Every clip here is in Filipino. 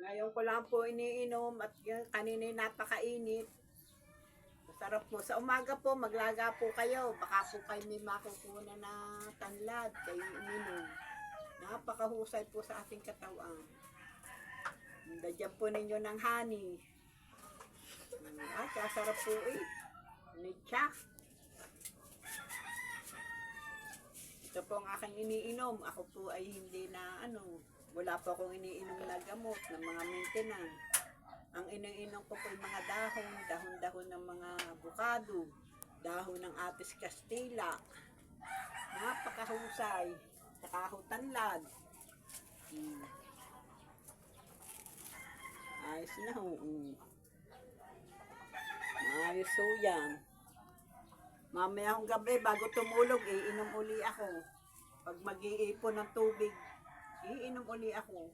Ngayon ko lang po iniinom at kanina napakainit. Masarap po. Sa umaga po, maglaga po kayo. Baka po kayo may makukuha na tanlad. Kayo uminom. Napakahusay po sa ating katawan. Dadyan po ninyo ng honey. Ay, kasarap po eh. Nitsa. Ito po ang aking iniinom. Ako po ay hindi na wala po akong iniinom na gamot ng mga maintenance. Ang iniinom ko po yung mga dahon ng mga avocado, dahon ng Atis Castilla. Napakahusay. Nakahutanlad. Ayos na ho. Ayos ho yan. Mamaya akong gabi, bago tumulog, iinom uli ako. Pag mag-iipon ng tubig, iinom uli ako.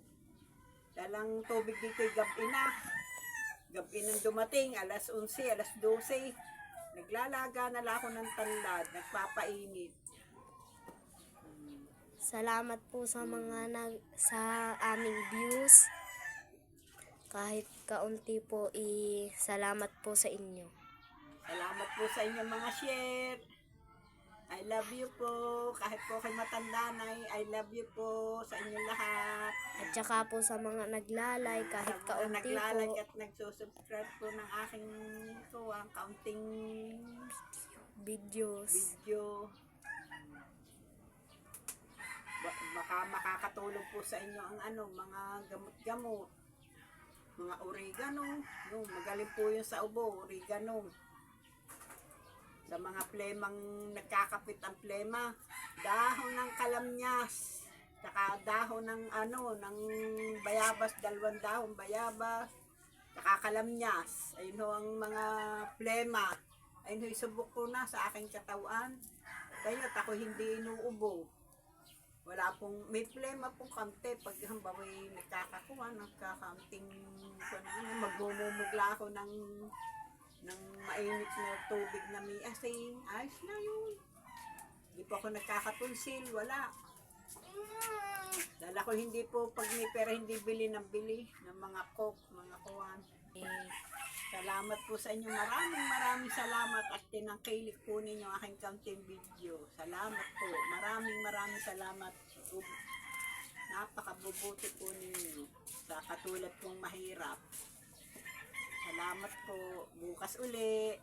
Dalang tubig dito'y gabi na. Gabi nang dumating, alas 11, alas 12. Naglalaga na lang ako ng tanlad, nagpapainit. Salamat po sa sa aming views. Kahit kaunti po, salamat po sa inyo. Salamat po sa inyo mga share. I love you po. Kahit po kayo matanda na, I love you po sa inyo lahat. At saka po sa mga naglalay, kahit sa mga kaunti naglalike po. at nagsusubscribe po ng aking kaunting Videos. video. Baka makakatulong po sa inyo ang mga gamot-gamot. Mga oregano. Magaling po yun sa ubo, oregano. Sa mga plemang nagkakapit ang plema, dahon ng kalamyas, saka dahon ng ng bayabas, 2 dahon bayabas, saka kalamyas. Ayun ho ang mga plema. Ayun ho, isubok ko na sa aking katawan. Kaya ako hindi inuubo. Wala pong, may plema pong kante. Pag hambaway nagkakakuha, nagkakaunting, magmumugla ako ng mainit na tubig na may asin. Ayos na yun. Hindi po ako nagkakatulsil, wala. Dala ko hindi po, pag may pera hindi bili ng mga coke, mga kuwan. Salamat po sa inyo. Maraming salamat at tinangkilik po ninyo aking kaunting video. Salamat po. Maraming salamat. Napakabubuti po ninyo sa katulad kong mahirap. Salamat po. Bukas uli.